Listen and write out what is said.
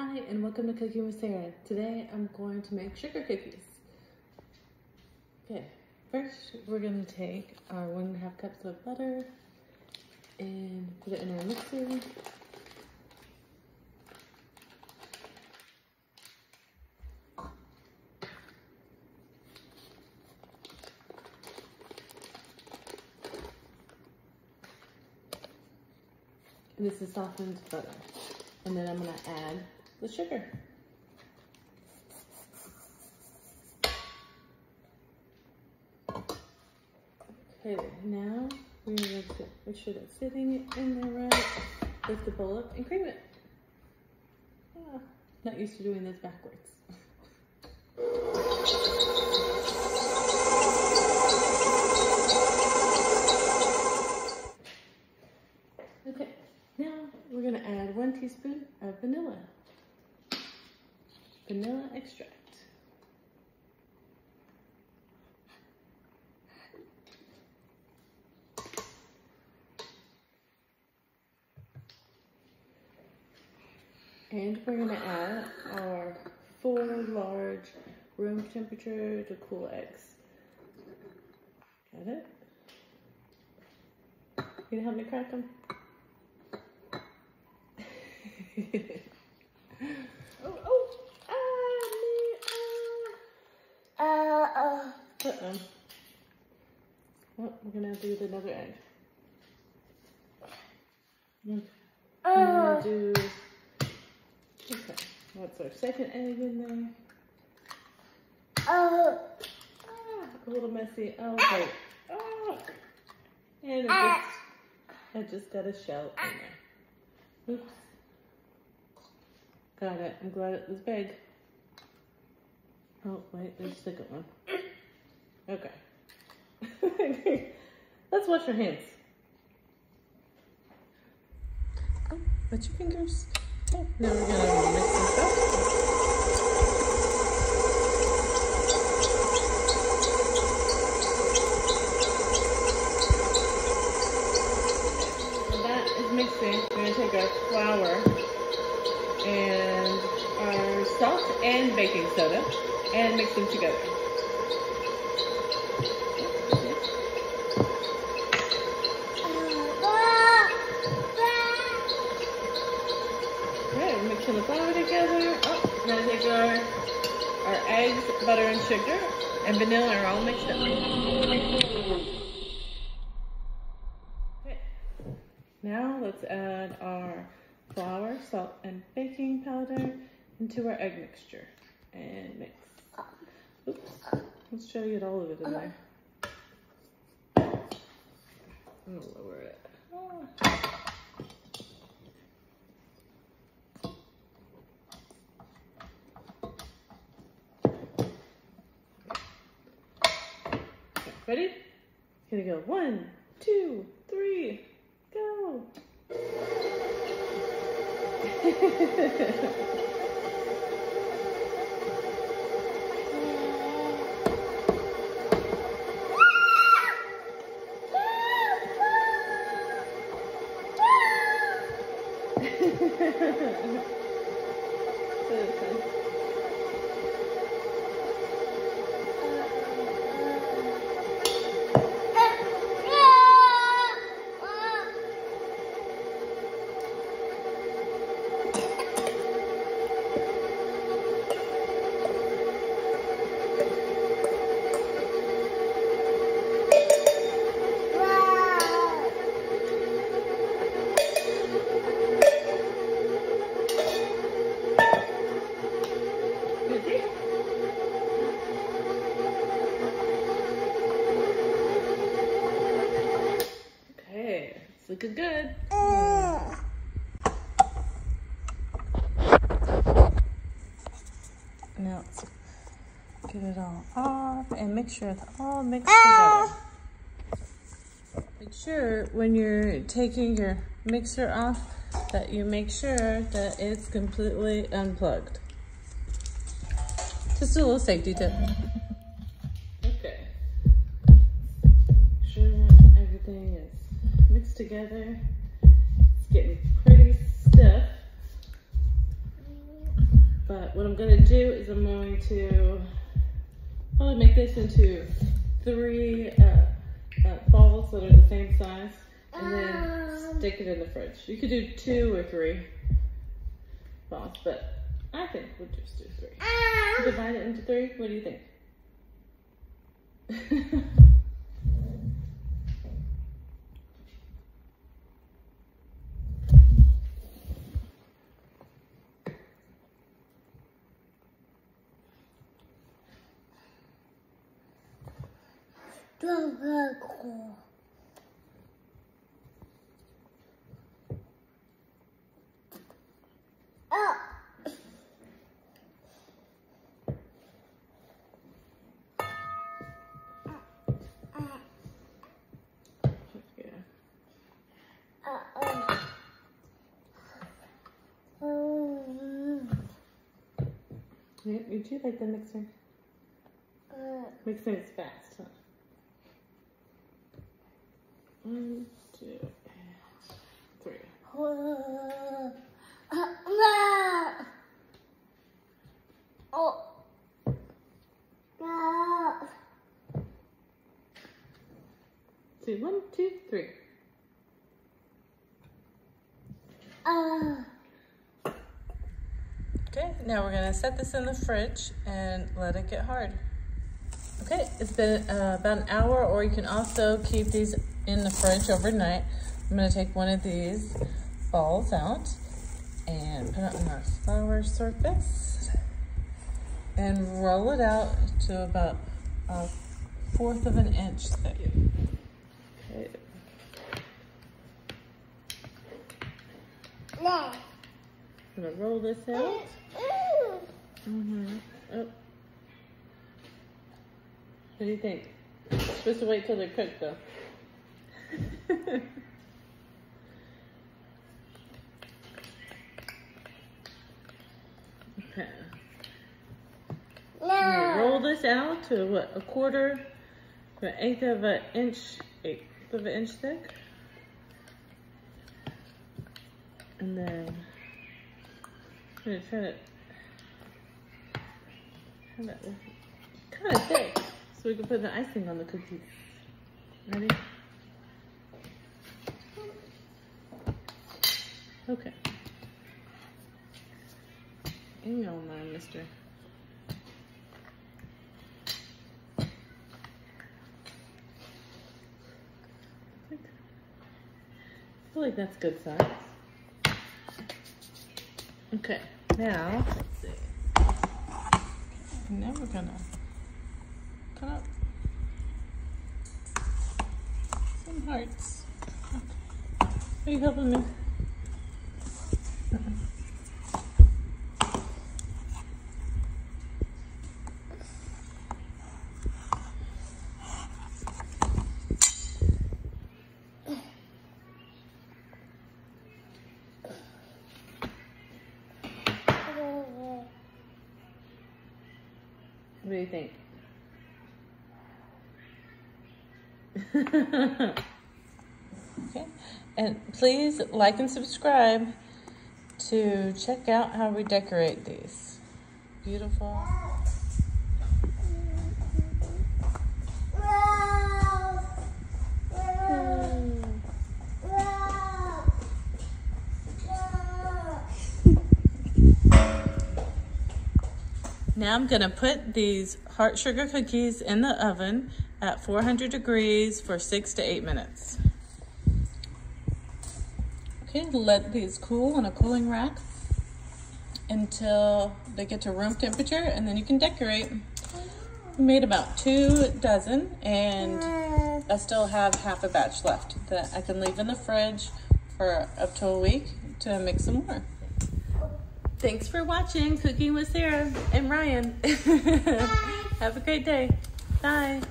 Hi, and welcome to Cooking with Sarah. Today I'm going to make sugar cookies. Okay, first we're going to take our 1.5 cups of butter and put it in our mixer. And this is softened butter. And then I'm going to add the sugar. Okay, now we're going to make sure that's sitting in there right. Lift the bowl up and cream it. Oh, not used to doing this backwards. Okay, now we're going to add 1 teaspoon of vanilla extract. And we're going to add our 4 large room temperature to cool eggs. Got it? You gonna help me crack them? Well, we're gonna have to get another egg. I'm gonna do, okay, that's our second egg in there. A little messy. Oh, wait. Oh. And it just got a shell in there. Oops. Got it. I'm glad it was big. Oh, wait, there's a second one. Okay. Let's wash your hands. Oh, wet your fingers. Okay, now we're gonna mix this up. So that is mixing. We're gonna take our flour and our salt and baking soda and mix them together. Okay, we're mixing the flour together. Oh, we're gonna take our eggs, butter, and sugar, and vanilla are all mixed up. Okay, now let's add our flour, salt, and baking powder into our egg mixture and mix. Oops, let's try to get all of it in there. I'm gonna lower it. Okay, ready? Here we go. 1, 2, 3, go. It's looking good. Now let's get it all off and make sure it's all mixed together. Make sure when you're taking your mixer off that you make sure that it's completely unplugged. Just a little safety tip. Okay. Make sure everything is mixed together. It's getting pretty stiff. But what I'm going to do is I'm going to probably make this into 3 balls that are the same size, and then stick it in the fridge. You could do 2 or 3 balls, but I think we'll just do 3. Divide it into 3. What do you think? Yeah, you do like the mixer. Mixing is fast, huh? 1, 2, 3. See, 1, 2, 3. Okay, now we're gonna set this in the fridge and let it get hard. Okay, it's been about an hour, or you can also keep these in the fridge overnight. I'm gonna take one of these balls out and put it on our flour surface and roll it out to about 1/4 of an inch thick. Okay. I'm gonna roll this out. Oh. What do you think? You're supposed to wait till they're cooked, though. Okay. I'm gonna roll this out to what, 1/4 to 1/8 of an inch thick, and then I'm gonna try to have it kind of thick so we can put the icing on the cookies. Ready? Okay. Hang on there, mister. I feel like that's good size. Okay, now, let's see. Now we're gonna cut up some hearts. Okay. Are you helping me? What do you think? Okay, and please like and subscribe to check out how we decorate these. Beautiful. Now I'm gonna put these heart sugar cookies in the oven at 400 degrees for 6 to 8 minutes. Okay, let these cool on a cooling rack until they get to room temperature, and then you can decorate. We made about 2 dozen, and I still have half a batch left that I can leave in the fridge for up to a week to make some more. Thanks for watching Cooking with Sarah and Ryan. Have a great day. Bye.